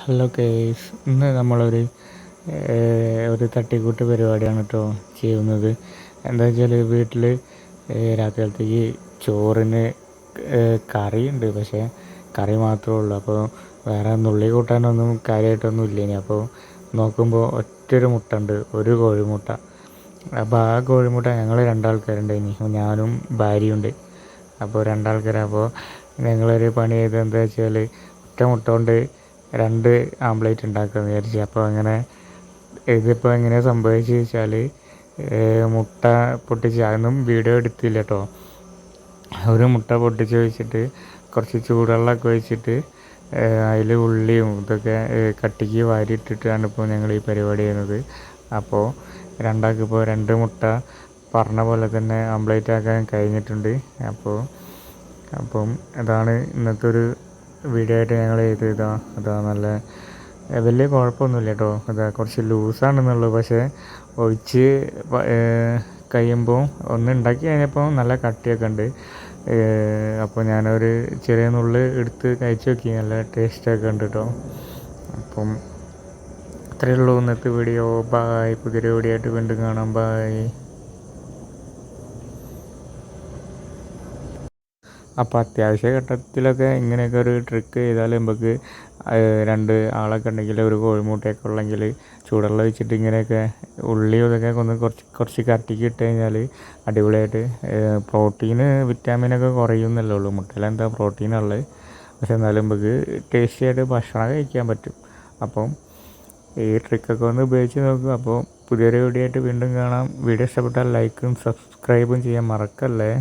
Hello guys, ഇന്ന് നമ്മളൊരു ഒരു തട്ടിക്കൂട്ട് പരിപാടിയാണ് കേട്ടോ ചെയ്യുന്നത്. എന്താ വെച്ചാൽ വീട്ടിൽ രാത്രിയിലത്തേക്ക് ചോറിന് കറിയുണ്ട്, പക്ഷേ കറി മാത്രമേ ഉള്ളൂ. അപ്പോൾ വേറെ നുള്ളി കൂട്ടാനൊന്നും കാര്യമായിട്ടൊന്നും ഇല്ലേനി. അപ്പോൾ നോക്കുമ്പോൾ ഒറ്റൊരു മുട്ട ഉണ്ട്, ഒരു കോഴിമുട്ട. അപ്പോൾ ആ കോഴിമുട്ട ഞങ്ങൾ രണ്ടാൾക്കാരുണ്ടായിനി, ഞാനും ഭാര്യയുണ്ട്. അപ്പോൾ രണ്ടാൾക്കാരപ്പോൾ ഞങ്ങളൊരു പണി ചെയ്ത് എന്താ വെച്ചാൽ ഒറ്റ മുട്ട കൊണ്ട് രണ്ട് ആംപ്ലേറ്റ് ഉണ്ടാക്കാമെന്ന് വിചാരിച്ചു. അപ്പോൾ അങ്ങനെ ഇതിപ്പോൾ എങ്ങനെയാണ് സംഭവിച്ചത് വെച്ചാൽ മുട്ട പൊട്ടിച്ച് അതൊന്നും വീഡിയോ എടുത്തില്ല കേട്ടോ. ഒരു മുട്ട പൊട്ടിച്ച് വെച്ചിട്ട് കുറച്ച് ചൂടുവെള്ളമൊക്കെ ഒഴിച്ചിട്ട് അതിൽ ഉള്ളിയും ഇതൊക്കെ കട്ടിക്ക് വാരിയിട്ടിട്ടാണ് ഇപ്പോൾ ഞങ്ങൾ ഈ പരിപാടി ചെയ്യുന്നത്. അപ്പോൾ രണ്ടാൾക്കിപ്പോൾ രണ്ട് മുട്ട പറഞ്ഞ പോലെ തന്നെ ആംപ്ലേറ്റ് ആക്കാൻ കഴിഞ്ഞിട്ടുണ്ട്. അപ്പം അതാണ് ഇന്നത്തെ ഒരു വീഡിയോ ആയിട്ട് ഞങ്ങൾ ചെയ്തതാ. അതാ നല്ല വലിയ കുഴപ്പമൊന്നുമില്ല കേട്ടോ. അതാ കുറച്ച് ലൂസാണെന്നുള്ളൂ, പക്ഷേ ഒഴിച്ച് കഴിയുമ്പോൾ ഒന്ന് ഉണ്ടാക്കി കഴിഞ്ഞപ്പോൾ നല്ല കട്ടിയൊക്കെ ഉണ്ട്. അപ്പോൾ ഞാനൊരു ചെറിയ നുള്ള് എടുത്ത് കഴിച്ച് നോക്കി, നല്ല ടേസ്റ്റൊക്കെ ഉണ്ട് കേട്ടോ. അപ്പം ഇത്രയേ ഉള്ളൂ ഇന്നത്തെ വീഡിയോ. ബായ്. പുതിയൊരു വീഡിയോ ആയിട്ട് വീണ്ടും കാണാം. ബായ്. അപ്പോൾ അത്യാവശ്യ ഘട്ടത്തിലൊക്കെ ഇങ്ങനെയൊക്കെ ഒരു ട്രിക്ക് ചെയ്താൽ നമുക്ക് രണ്ട് ആളൊക്കെ ഉണ്ടെങ്കിൽ ഒരു കോഴിമുട്ടയൊക്കെ ഉള്ളെങ്കിൽ ചൂടുവെള്ളം ഒഴിച്ചിട്ട് ഇങ്ങനെയൊക്കെ ഉള്ളിയും ഇതൊക്കെ ഒന്ന് കുറച്ച് കട്ടിക്ക് ഇട്ട് കഴിഞ്ഞാൽ അടിപൊളിയായിട്ട് പ്രോട്ടീന് വിറ്റാമിനൊക്കെ കുറയുന്നല്ലേ ഉള്ളൂ. മുട്ടയിലെന്താ പ്രോട്ടീനുള്ളത്, പക്ഷെ എന്നാലും നമുക്ക് ടേസ്റ്റി ആയിട്ട് ഭക്ഷണം കഴിക്കാൻ പറ്റും. അപ്പം ഈ ട്രിക്കൊക്കെ ഒന്ന് ഉപയോഗിച്ച് നോക്കുക. അപ്പോൾ പുതിയൊരു വീഡിയോ ആയിട്ട് വീണ്ടും കാണാം. വീഡിയോ ഇഷ്ടപ്പെട്ടാൽ ലൈക്കും സബ്സ്ക്രൈബും ചെയ്യാൻ മറക്കല്ലേ.